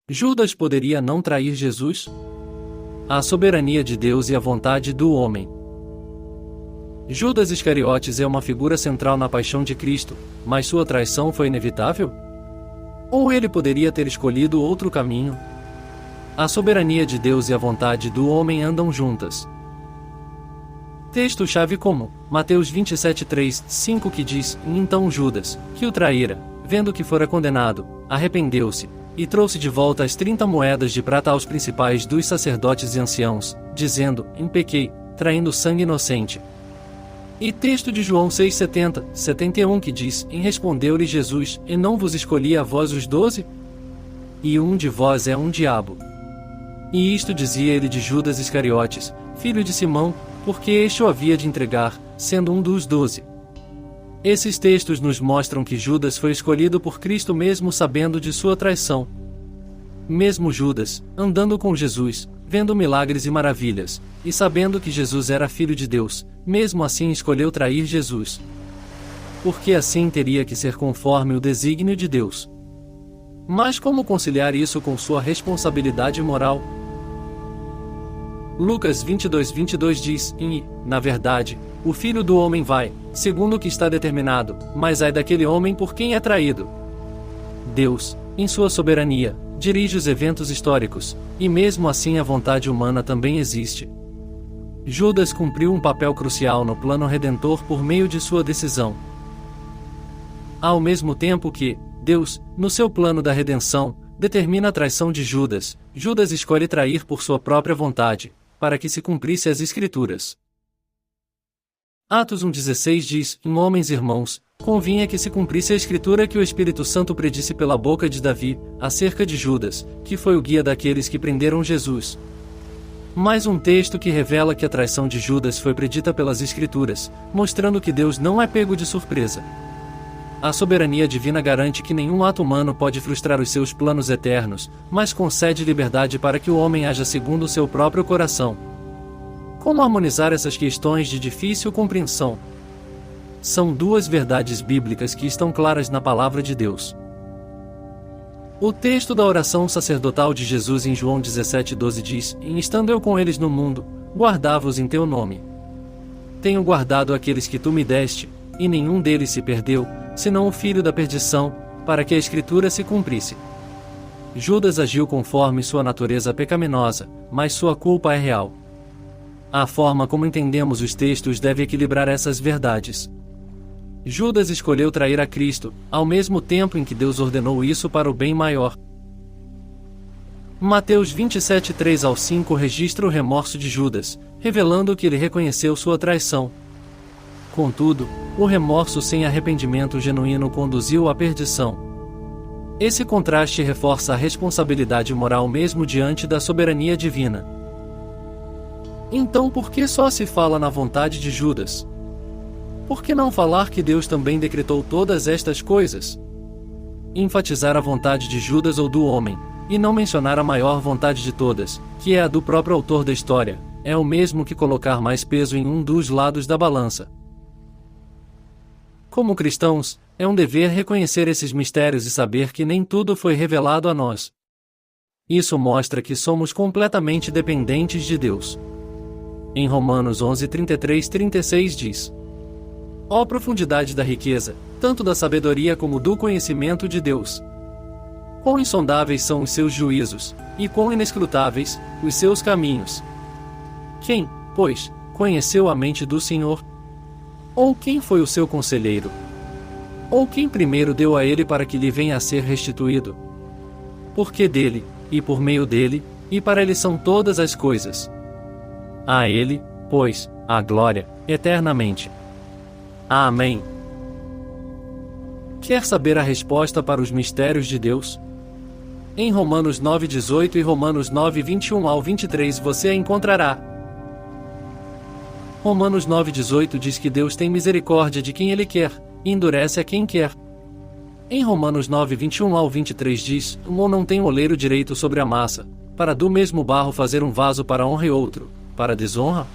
Judas poderia não trair Jesus? A soberania de Deus e a vontade do homem. Judas Iscariotes é uma figura central na paixão de Cristo, mas sua traição foi inevitável? Ou ele poderia ter escolhido outro caminho? A soberania de Deus e a vontade do homem andam juntas. Texto-chave como Mateus 27:3-5 que diz: Então Judas, que o traíra, vendo que fora condenado, arrependeu-se, e trouxe de volta as 30 moedas de prata aos principais dos sacerdotes e anciãos, dizendo: Pequei, traindo sangue inocente. E texto de João 6:70-71 que diz: E respondeu-lhe Jesus: E não vos escolhi a vós os 12? E um de vós é um diabo. E isto dizia ele de Judas Iscariotes, filho de Simão, porque este o havia de entregar, sendo um dos 12. Esses textos nos mostram que Judas foi escolhido por Cristo mesmo sabendo de sua traição. Mesmo Judas, andando com Jesus, vendo milagres e maravilhas, e sabendo que Jesus era filho de Deus, mesmo assim escolheu trair Jesus. Porque assim teria que ser conforme o desígnio de Deus. Mas como conciliar isso com sua responsabilidade moral? Lucas 22:22 diz: E, na verdade, o Filho do Homem vai, segundo o que está determinado, mas ai daquele homem por quem é traído. Deus, em sua soberania, dirige os eventos históricos, e mesmo assim a vontade humana também existe. Judas cumpriu um papel crucial no plano redentor por meio de sua decisão. Ao mesmo tempo que Deus, no seu plano da redenção, determina a traição de Judas, Judas escolhe trair por sua própria vontade, para que se cumprisse as Escrituras. Atos 1,16 diz: Homens e irmãos, convinha que se cumprisse a Escritura que o Espírito Santo predisse pela boca de Davi, acerca de Judas, que foi o guia daqueles que prenderam Jesus. Mais um texto que revela que a traição de Judas foi predita pelas Escrituras, mostrando que Deus não é pego de surpresa. A soberania divina garante que nenhum ato humano pode frustrar os seus planos eternos, mas concede liberdade para que o homem haja segundo o seu próprio coração. Como harmonizar essas questões de difícil compreensão? São duas verdades bíblicas que estão claras na palavra de Deus. O texto da oração sacerdotal de Jesus em João 17:12 diz: E estando eu com eles no mundo, guardava-os em teu nome. Tenho guardado aqueles que tu me deste, e nenhum deles se perdeu, senão o filho da perdição, para que a Escritura se cumprisse. Judas agiu conforme sua natureza pecaminosa, mas sua culpa é real. A forma como entendemos os textos deve equilibrar essas verdades. Judas escolheu trair a Cristo, ao mesmo tempo em que Deus ordenou isso para o bem maior. Mateus 27:3-5 registra o remorso de Judas, revelando que ele reconheceu sua traição. Contudo, o remorso sem arrependimento genuíno conduziu à perdição. Esse contraste reforça a responsabilidade moral mesmo diante da soberania divina. Então por que só se fala na vontade de Judas? Por que não falar que Deus também decretou todas estas coisas? Enfatizar a vontade de Judas ou do homem, e não mencionar a maior vontade de todas, que é a do próprio autor da história, é o mesmo que colocar mais peso em um dos lados da balança. Como cristãos, é um dever reconhecer esses mistérios e saber que nem tudo foi revelado a nós. Isso mostra que somos completamente dependentes de Deus. Em Romanos 11:33-36 diz: Ó profundidade da riqueza, tanto da sabedoria como do conhecimento de Deus! Quão insondáveis são os seus juízos, e quão inescrutáveis os seus caminhos! Quem, pois, conheceu a mente do Senhor? Ou quem foi o seu conselheiro? Ou quem primeiro deu a ele para que lhe venha a ser restituído? Porque dele, e por meio dele, e para ele são todas as coisas. A ele, pois, a glória, eternamente. Amém. Quer saber a resposta para os mistérios de Deus? Em Romanos 9:18 e Romanos 9:21-23 você a encontrará. Romanos 9:18 diz que Deus tem misericórdia de quem Ele quer, e endurece a quem quer. Em Romanos 9:21-23 diz: Ou não tem oleiro direito sobre a massa, para do mesmo barro fazer um vaso para honra e outro, para desonra?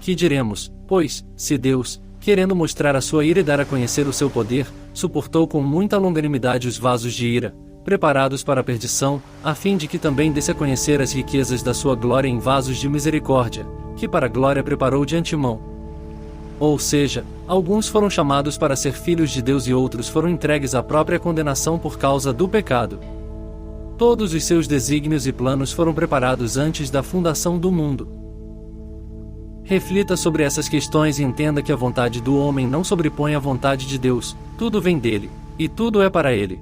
Que diremos, pois, se Deus, querendo mostrar a sua ira e dar a conhecer o seu poder, suportou com muita longanimidade os vasos de ira, preparados para a perdição, a fim de que também desse a conhecer as riquezas da sua glória em vasos de misericórdia, que para a glória preparou de antemão. Ou seja, alguns foram chamados para ser filhos de Deus e outros foram entregues à própria condenação por causa do pecado. Todos os seus desígnios e planos foram preparados antes da fundação do mundo. Reflita sobre essas questões e entenda que a vontade do homem não sobrepõe à vontade de Deus, tudo vem dele, e tudo é para ele.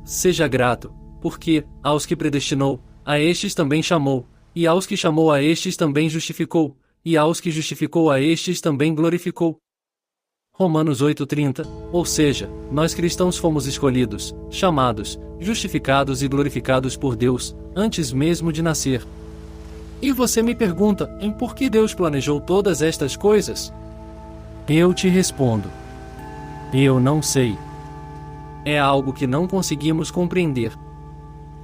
Seja grato, porque, aos que predestinou, a estes também chamou, e aos que chamou a estes também justificou, e aos que justificou a estes também glorificou. Romanos 8:30, ou seja, nós cristãos fomos escolhidos, chamados, justificados e glorificados por Deus, antes mesmo de nascer. E você me pergunta, em por que Deus planejou todas estas coisas? Eu te respondo. Eu não sei. É algo que não conseguimos compreender.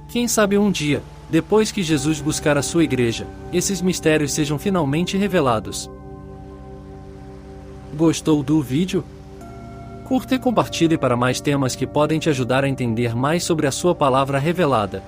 Quem sabe um dia, depois que Jesus buscar a sua igreja, esses mistérios sejam finalmente revelados. Gostou do vídeo? Curta e compartilhe para mais temas que podem te ajudar a entender mais sobre a sua palavra revelada.